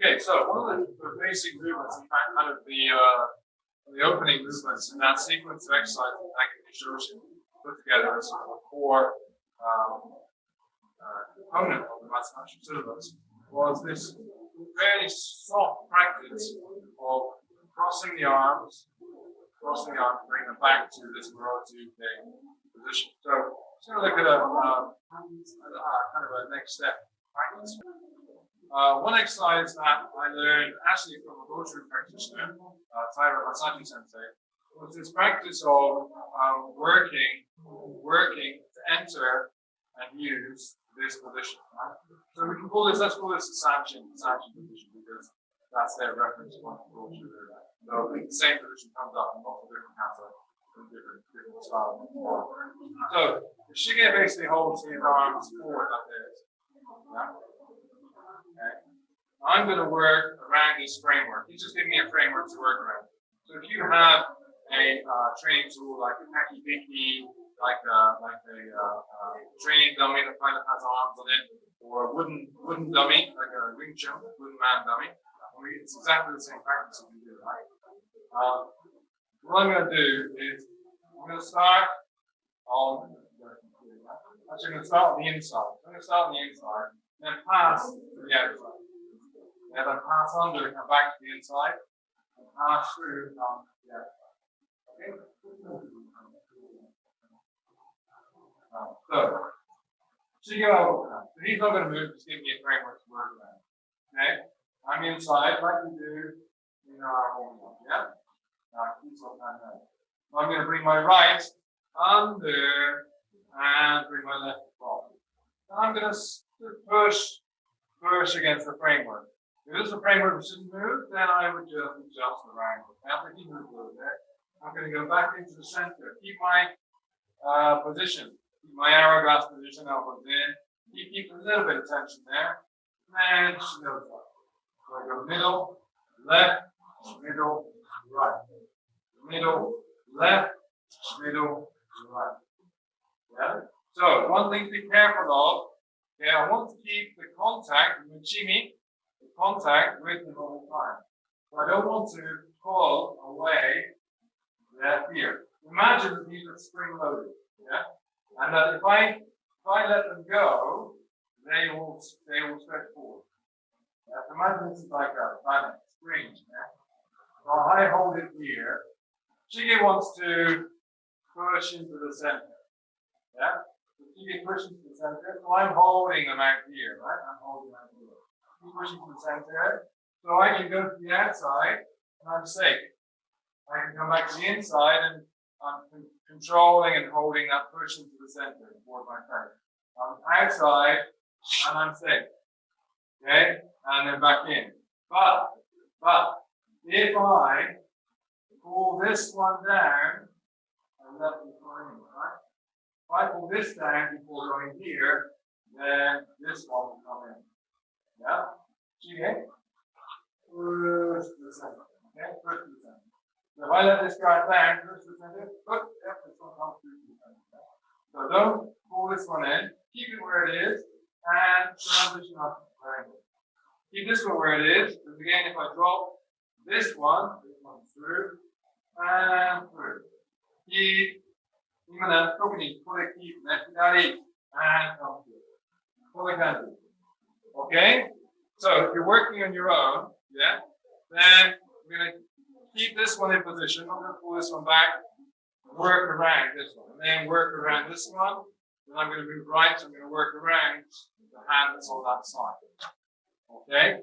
Okay, so one of the basic movements, in fact, kind of the opening movements in that sequence of exercises that Naihanchi put together as sort of a core component of the Naihanchi syllabus was this very soft practice of crossing the arms, bring them back to this Morotu position. So, let's going to look at a kind of a next step practice. One exercise that I learned actually from a Dojo practitioner, Sanchin sensei, was this practice of working to enter and use this position. Right? So we can call this, let's call this the Sanchin position because that's their reference point for Dojo. So the same position comes up in lots of different kata, different styles. So the Shige basically holds his arms forward like this. Yeah? Okay. I'm going to work around this framework. He's just giving me a framework to work around. So if you have a training tool like a Kaki Piki, like a training dummy that kind of has arms on it, or a wooden dummy, like a Wing Chun, wooden man dummy, it's exactly the same practice you can do, right? What I'm going to do is I'm going to start on the inside. I'm going to start on the inside, then pass to the outside. And then pass under, come back to the inside, and pass through on the outside. Okay? So he's not going to move, just give me a framework to work around. Okay? I'm inside like we do in our warm-up. Yeah? I'm going to bring my right under and bring my left forward. And I'm going to push against the framework. If this is a framework which doesn't move, then I would just adjust the angle. Now, if you move a little bit, I'm going to go back into the center. Keep my position. Keep my hourglass position, elbows in. Keep a little bit of tension there. And middle. So I go middle, left, middle, right. Middle, left, middle, right. Yeah? So one thing to be careful of, okay, I want to keep the contact, the muchimi, the contact with the whole time. So I don't want to pull away that here. Imagine that these are spring loaded, yeah? And that if I let them go, they will stretch forward. Yeah? Imagine this is like a planet, spring, yeah? So I hold it here. Shige wants to push into the center. Yeah? So Shige pushes to the center. So I'm holding them out here, right? I'm holding them out here. Keep pushing to the center. So I can go to the outside and I'm safe. I can come back to the inside and I'm controlling and holding that push into the center toward my target. I'm outside and I'm safe. Okay? And then back in. But if I pull this one down and let it go in, right? If I pull this down before going here, then this one will come in. Yeah? Okay? Push to the center. Okay? Push to the center. So if I let this guard down, push to the center, this one comes through to the center. So don't pull this one in. Keep it where it is and transition up. Very good. Keep this one where it is. Because again, if I drop this one through and through. Keep, and come through. Okay? So if you're working on your own, yeah, then we're going to keep this one in position. I'm going to pull this one back, work around this one, and then work around this one. Then I'm going to move right, so I'm going to work around the hand that's on that side. Okay?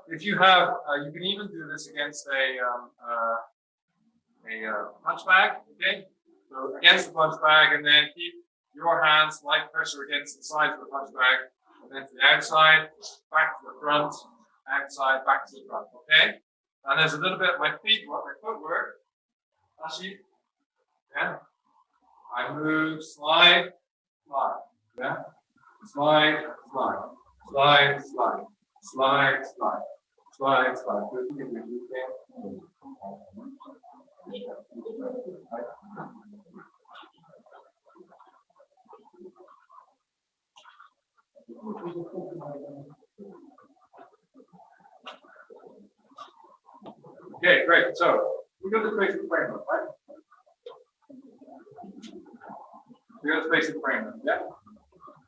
If you have, you can even do this against a punch bag, okay? So against the punch bag, and then keep your hands light pressure against the sides of the punch bag, and then to the outside, back to the front, outside, back to the front, okay? And there's a little bit of my footwork. Actually, yeah. I move, slide, slide, yeah? Slide, slide, slide, slide, slide, slide. Slide, slide. Okay, great. So we got the basic framework, right? We got the basic framework, yeah?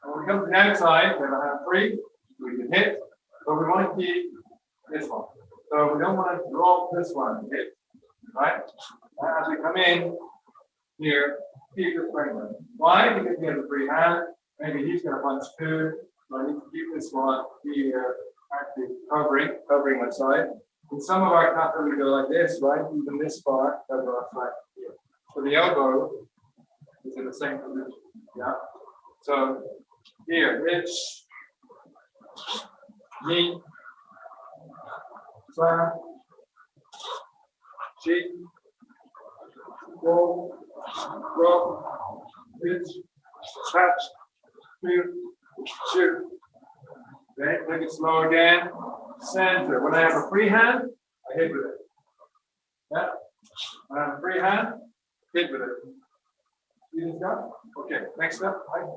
And when we come to the outside, we have a hand free, we can hit, but we want to keep this one. So we don't want to drop this one, hit, right? And as we come in here, keep this framework. Why? Because he has a free hand. Maybe he's going to punch two. So I need to keep this one here, actually covering my side. In some of our kata, we go like this, right? Even this far, cover our side here. So the elbow is in the same position, yeah? So here, hitch, knee, slam, cheek, go, drop, hitch, catch, shoot. Okay, take it slow again. Center. When I have a free hand, I hit with it. Yeah. When I have a free hand, hit with it. See this guy? Okay, next step. Right.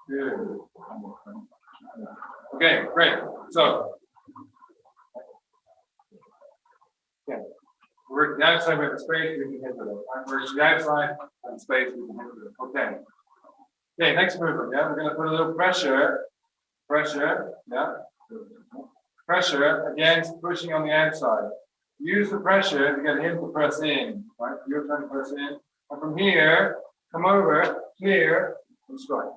Good. Okay, great. So, yeah, we're at the outside with the space, we can hit with it. We're at the outside and space, we can hit with it. Okay. Okay, next movement. Yeah, we're going to put a little pressure, yeah, pressure against pushing on the outside. Use the pressure to get him to press in, right? You're trying to press in, and from here, come over here and strike,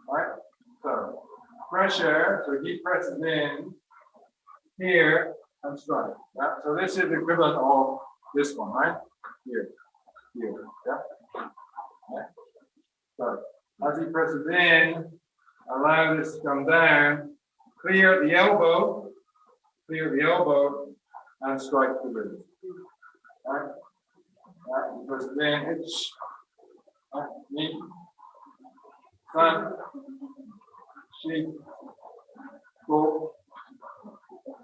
right? So pressure, so he presses in here and strike. Yeah. So this is the equivalent of this one, right? Here, yeah. Yeah. So as he presses in, allow this to come down, clear the elbow, and strike the wrist. Right? Right. Press it in, hitch, right. Knee, slam, sheep, go,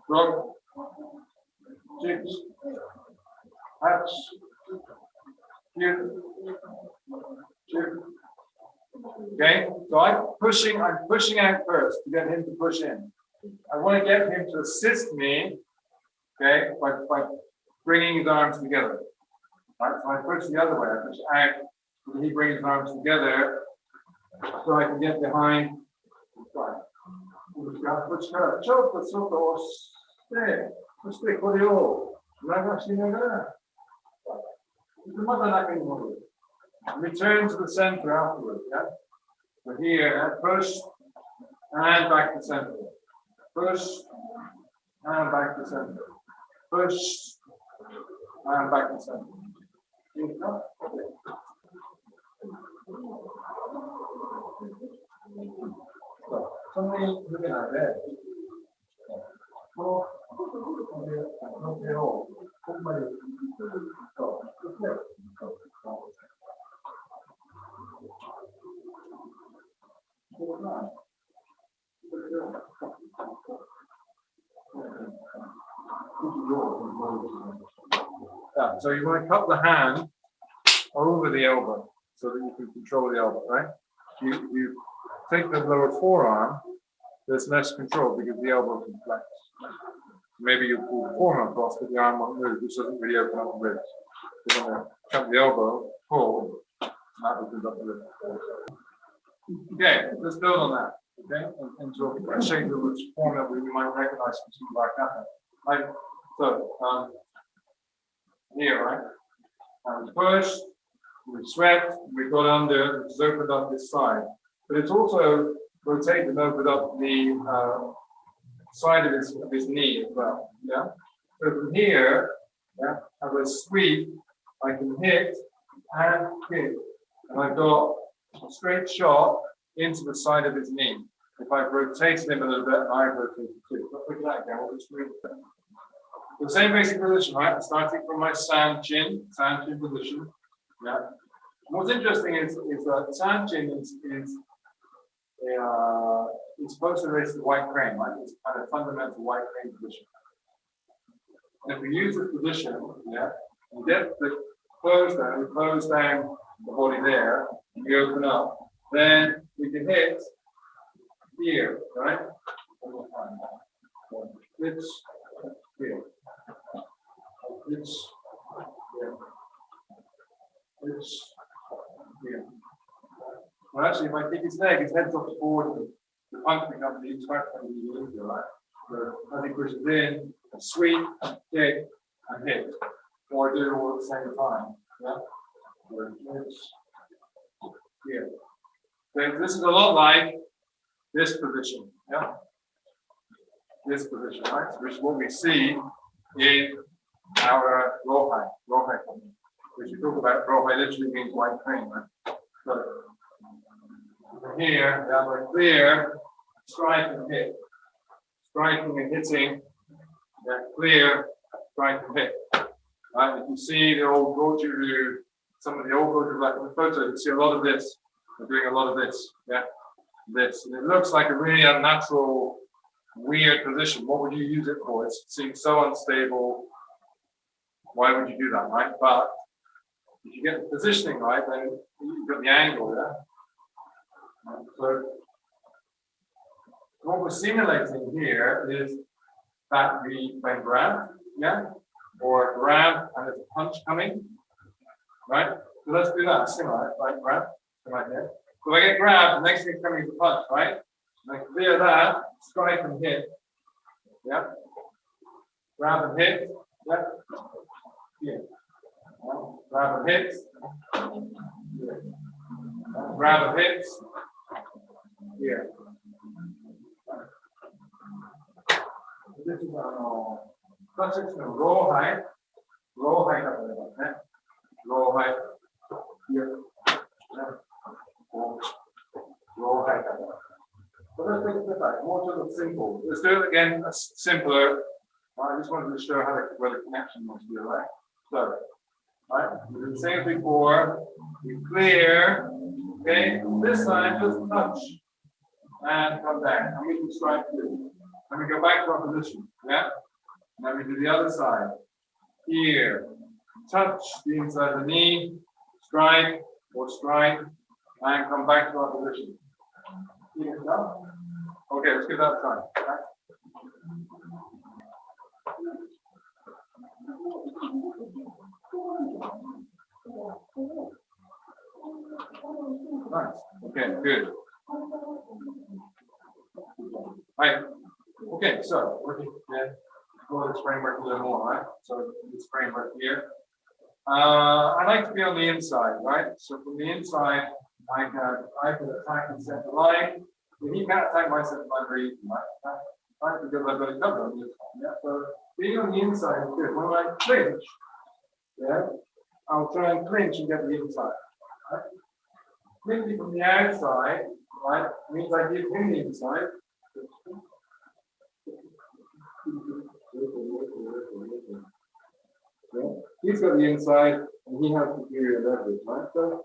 drop, jigs, hatch, shoot, shoot. Okay, so I'm pushing out first to get him to push in. I want to get him to assist me, okay, by bringing his arms together. Right, so I push the other way, I push out, so he brings his arms together, so I can get behind. Return to the center afterwards, yeah? So here, push, and back to center. Push, and back to center. Push, and back to center. So, something looking at that. Yeah, so you want to cup the hand over the elbow so that you can control the elbow, right? You take the lower forearm, there's less control because the elbow can flex. Maybe you pull the forearm across, but the arm won't move, which doesn't really open up the ribs. You're going to cup the elbow, pull, and that opens up the ribs. Okay, let's build on that. Okay, and so I'll show you which form that we might recognize from some of our kata. Right? So, here, right? And we push, we swept, we got under, it's opened up this side. But it's also rotated and opened up the side of his knee as well. Yeah. So from here, yeah, as I sweep, I can hit and hit. And I've got a straight shot into the side of his knee. If I've rotated him a little bit, I've rotated too. Look at that again, we'll just move it. The same basic position, right? Starting from my Sanchin position. Yeah. What's interesting is that Sanchin is supposed to raise the white crane, right? It's kind of fundamental white crane position. And if we use this position, yeah, and get the close down, we close down the body there, we open up, then we can hit here, right? It's here. It's here. It's here. Well, actually, if I kick his leg, his head's off the board, the punch becomes the inside coming into, right? So as he pushes in, sweep, kick, and hit. Or do it all at the same time. Yeah? It's here. So this is a lot like this position. Yeah? This position, right? Which is what we see in our rawhide technique. Which we talk about, rawhide literally means white crane, right? So here, we have a clear strike and hit. Striking and hitting, that clear strike and hit. Right? If you see the old Goju, some of the old Goju, like in the photo, you see a lot of this. They're doing a lot of this. Yeah, this. And it looks like a really unnatural, weird position. What would you use it for? It seems so unstable. Why would you do that, right? But if you get the positioning right, then you've got the angle, yeah? So what we're simulating here is that we can grab, yeah? Or grab and there's a punch coming, right? So let's do that, similar, right? Grab, right here. So I get grabbed, the next thing coming is a punch, right? And I clear that, strike and hit, yeah? Grab and hit, yeah? Here. Grab and hit, here. Grab and hit, here. This is classic rawhide, rawhide here, rawhide. So let's take it back, more sort of simple. Let's do it again, simpler. I just wanted to show how where the connection must be, right? So, right, we did the same before. We clear, okay, this side, just touch and come back, and we can strike through. And we go back to our position, yeah? And then we do the other side. Here, touch the inside of the knee, strike or strike, and come back to our position. Here, okay, let's give that a try. Okay? Nice. Okay, good. Right. Okay, so we're going to go this framework a little more, right? So this framework here. I like to be on the inside, right? So from the inside, I can attack and set the line. If he can't attack my set line very easily, right? Because I've got a cover on the inside. Yeah. So being on the inside is good. When I clinch, yeah, I'll try and clinch and get the inside. Right? Clinching from the outside, right, means I give him the inside. Yeah. He's got the inside and he has superior leverage, right? So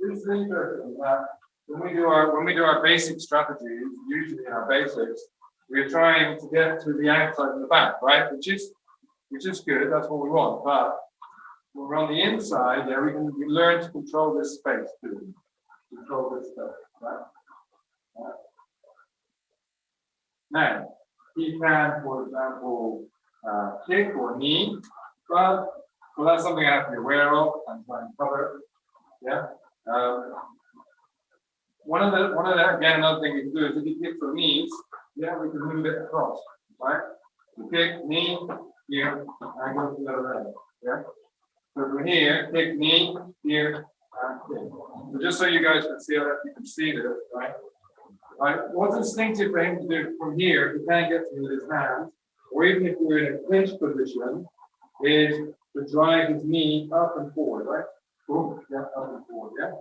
this is interesting that when we do our basic strategies, usually in our basics, we're trying to get to the outside and the back, right? Which is good, that's what we want. But when we're on the inside, yeah, we learn to control this space too. Control this space, right? Now, he can, for example, kick or knee, but well, that's something I have to be aware of and try and cover. Yeah. One of the again, another thing we can do is if you kick for knees, yeah, we can move it across, right? You kick knee here and go to the other end. Yeah. So from here, kick knee here and kick. So just so you guys can see that you can see this, right? Right. What's instinctive for him to do from here, he can't get to with his hands, or even if we're in a clinch position, is to drive his knee up and forward, right? Boom, yeah, up and forward, yeah.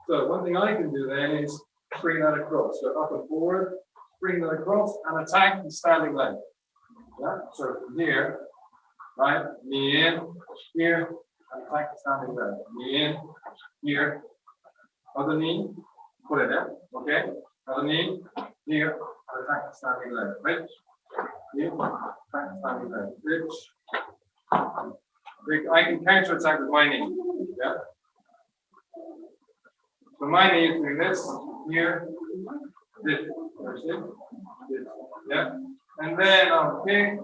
So one thing I can do then is bring that across. So up and forward, bring that across, and attack the standing leg. Yeah. So from here, right, knee in, here, and attack the standing leg. Knee in, here, other knee, put it in, okay? Other knee, here, and attack the standing leg. Reach, here, attack the standing leg. Reach, I can counter attack with my knee. Yeah. So my knee is doing this here, this, yeah. And then I'll kick,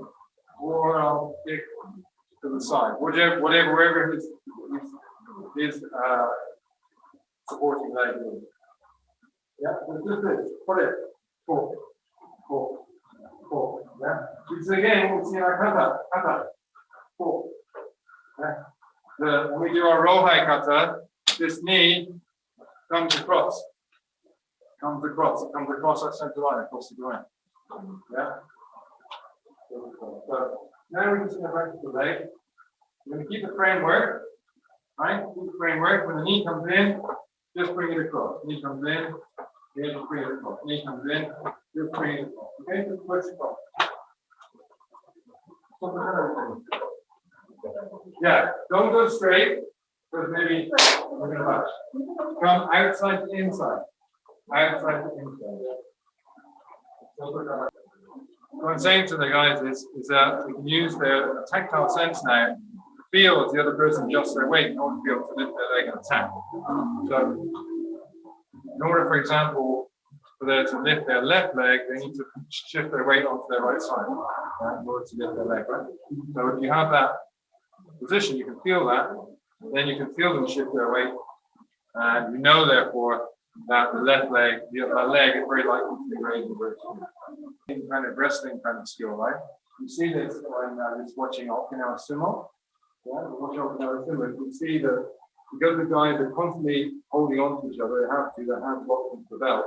or I'll kick to the side, wherever his supporting leg is. Yeah, so just this, put it, pull, pull, pull. Yeah. Which again, we'll see our kata, pull. Yeah. When we do our rohai kata, this knee comes across our center line, across the ground. Yeah. So now we just go back to the leg. We're going to keep the framework, right? Keep the framework. When the knee comes in, just bring it across. Knee comes in, just bring it across. Knee comes in, just bring it across. Okay, just push across. Yeah, don't go straight, because maybe we're going to touch. Come outside to inside. Outside to inside. What I'm saying to the guys is that we can use their tactile sense now to feel if the other person adjusts their weight in order to be able to lift their leg and attack. So, in order, for example, for them to lift their left leg, they need to shift their weight onto their right side in order to lift their leg, right? So, if you have that position, you can feel that, then you can feel them shift their weight, and you know, therefore, that the left leg, the leg is very likely to be raised and very strong. Kind of wrestling kind of skill, right? You see this when just watching Okinawa sumo. Yeah, watching Okinawa sumo, you see that because the guys are constantly holding on to each other, they have their hands locked into the belt.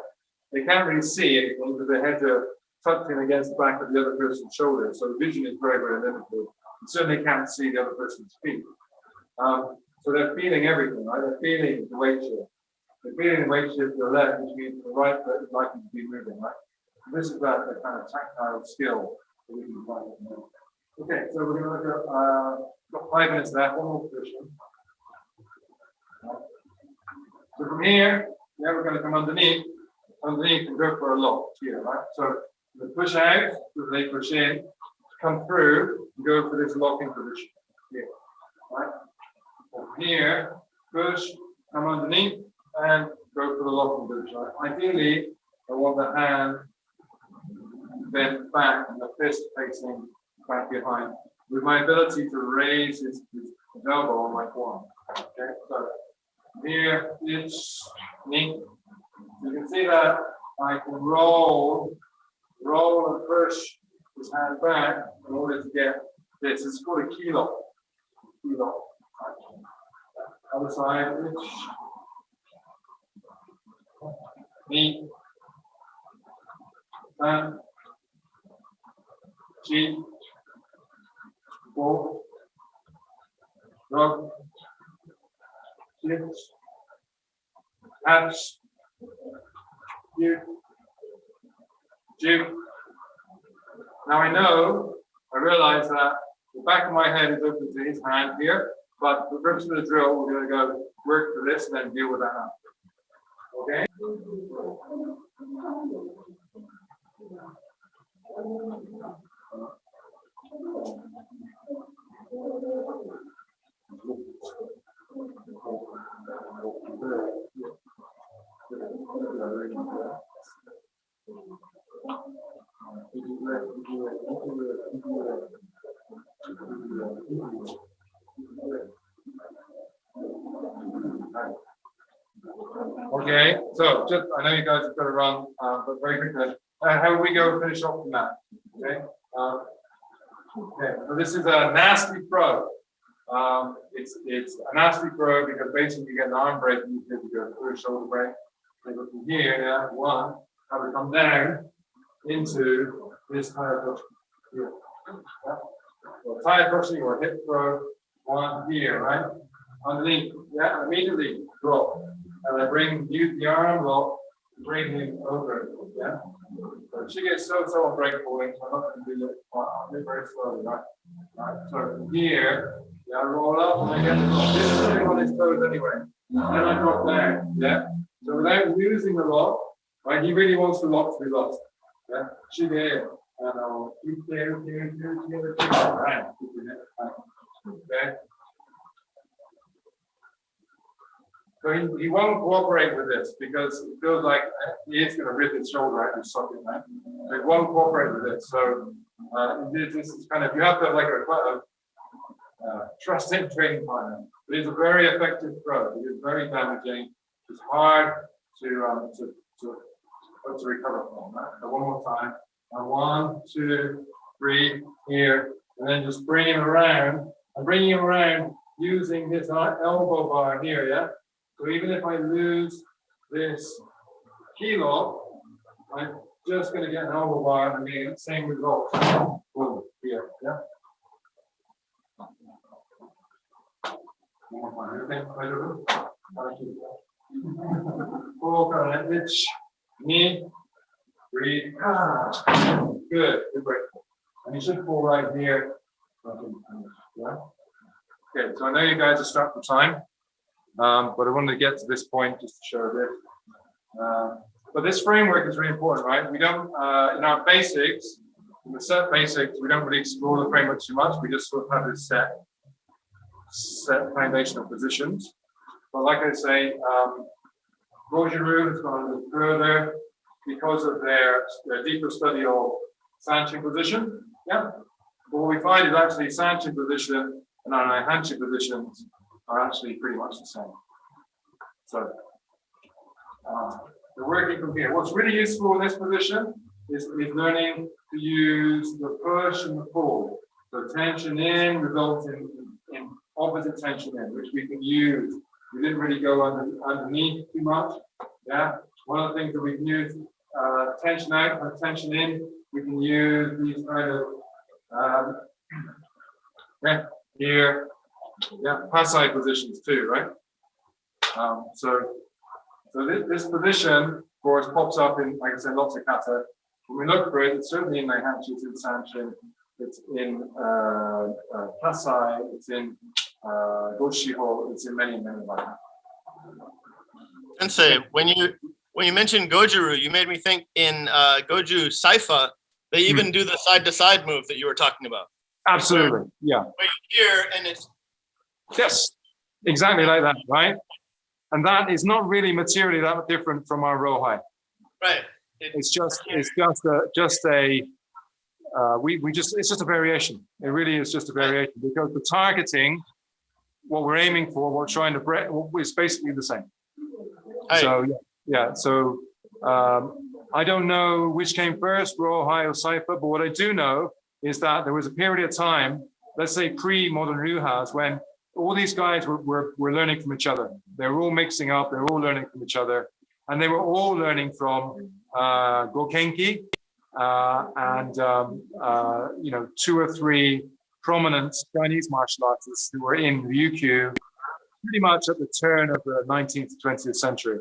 They can't really see anything because their heads are tucked in against the back of the other person's shoulder. So the vision is very, very limited. You certainly can't see the other person's feet. So they're feeling everything, right? They're feeling the weight shift. They're feeling the weight shift to the left, which means the right foot is likely to be moving, right? This is that kind of tactile skill that we can apply. Okay, so we're going to look at got 5 minutes left, one more position. So from here, yeah, we're going to come underneath and go for a lock here, right? So we push out, so they push in, come through, and go for this locking position here, right? From here, push, come underneath, and go for the locking position. Right? Ideally, I want the hand bent back and the fist facing back behind, with my ability to raise his elbow on my forearm. Okay, so here it's knee. You can see that I can roll and push his hand back in order to get this. It's called a key lock. Key lock. Other side, which knee, hand, cheek, pull, rub, hips, abs, here, jib. Now I realize that the back of my head is open to his hand here, but the purpose of the drill, we're going to go work for this and then deal with that after. Okay? Okay, so just I know you guys have got to run, but very quickly, how we go finish off from that? Okay, okay. So this is a nasty throw. It's a nasty throw because basically you get an arm break and you go through a shoulder break. So go from here, yeah, one, have it come down into this tire touch here. Yeah. So tire touching or hip throw, one here, right? Underneath, yeah, immediately drop. And I use the arm lock to bring him over, yeah? So she gets so unbreakable, so I'm not going to do it. I'll do it very slowly, right? Right, so from here, yeah, I roll up and I get the lock. This is sitting on his toes anyway. Then I drop down, yeah? So without losing the lock, right, he really wants the lock to be lost. Yeah, she did. And I'll keep there, right? Okay. So he won't cooperate with this because it feels like he is going to rip his shoulder out and socket, right? So he won't cooperate with it. So this is kind of, you have to have like a trusting training partner. It is a very effective throw. It is very damaging. It's hard to recover from. Right? So one more time. 1, 2, 3 here, and then just bring him around. I'm bringing him around using this elbow bar here, yeah? So even if I lose this kilo, I'm just going to get an elbow bar and get the same result. Boom, here, yeah? One more time. Okay, I do it. Knee, breathe. Good, good break. And you should pull right here. Yeah. Okay, so I know you guys are strapped for time, but I wanted to get to this point just to show this. But this framework is really important, right? We don't, in our basics, in the set basics, we don't really explore the framework too much. We just sort of have this set foundational positions. But like I say, Goju-ryu has gone a little further because of their deeper study of Sanchin position. Yeah. But what we find is actually Sanchin position and our Naihanchi positions are actually pretty much the same. So we're working from here. What's really useful in this position is learning to use the push and the pull. So tension in results in opposite tension in, which we can use. We didn't really go underneath too much. Yeah. One of the things that we can use, tension out or tension in, we can use these kind of here, yeah, passai positions too, right? So this position, of course, pops up in, like I said, lots of kata. When we look for it, it's certainly in Naihanchi, it's in Sanchin, it's in passai, it's in Goshiho, it's in many like that. Sensei, when you mentioned Goju-ryu, you made me think in Goju Saifa, they even do the side-to-side move that you were talking about. Absolutely, yeah. Wait here, and it's yes, exactly like that, right? And that is not really materially that different from our Rohai. Right. It's just a variation. It really is just a variation because the targeting, what we're aiming for, what we're trying to break, is basically the same. So yeah. So I don't know which came first, Rohai or Saifa, but what I do know is that there was a period of time, let's say pre-modern Ryuhas, when all these guys were learning from each other. They were all mixing up, they were all learning from each other, and they were all learning from Gokenki and 2 or 3 prominent Chinese martial artists who were in Ryukyu pretty much at the turn of the 19th to 20th century.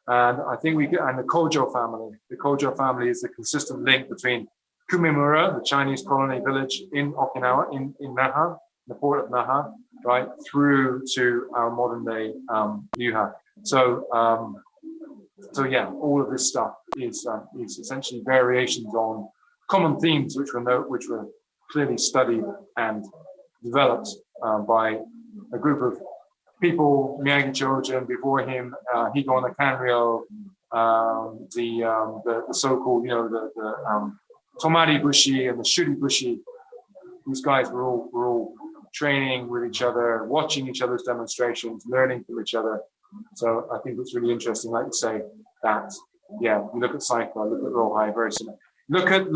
And I think and the Kojo family. The Kojo family is the consistent link between Kumimura, the Chinese colony village in Okinawa, in Naha, the port of Naha, right, through to our modern day Ryuha. So yeah, all of this stuff is essentially variations on common themes which were clearly studied and developed by a group of people, Miyagi Chojun, before him, Higo no Kanryo, the so-called, the Tomari Bushi and the Shuri Bushi. These guys were all training with each other, watching each other's demonstrations, learning from each other. So I think it's really interesting, like you say, that you look at Saifa, look at Rohai, very similar. Look at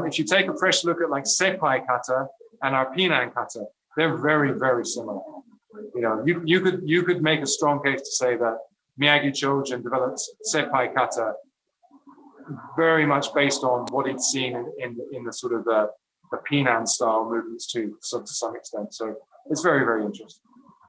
if you take a fresh look at like Seppai kata and our Pinan kata, they're very, very similar. You could make a strong case to say that Miyagi Chojun developed Seppai kata very much based on what he'd seen in the sort of the Pinan style movements too, to some extent. So it's very, very interesting.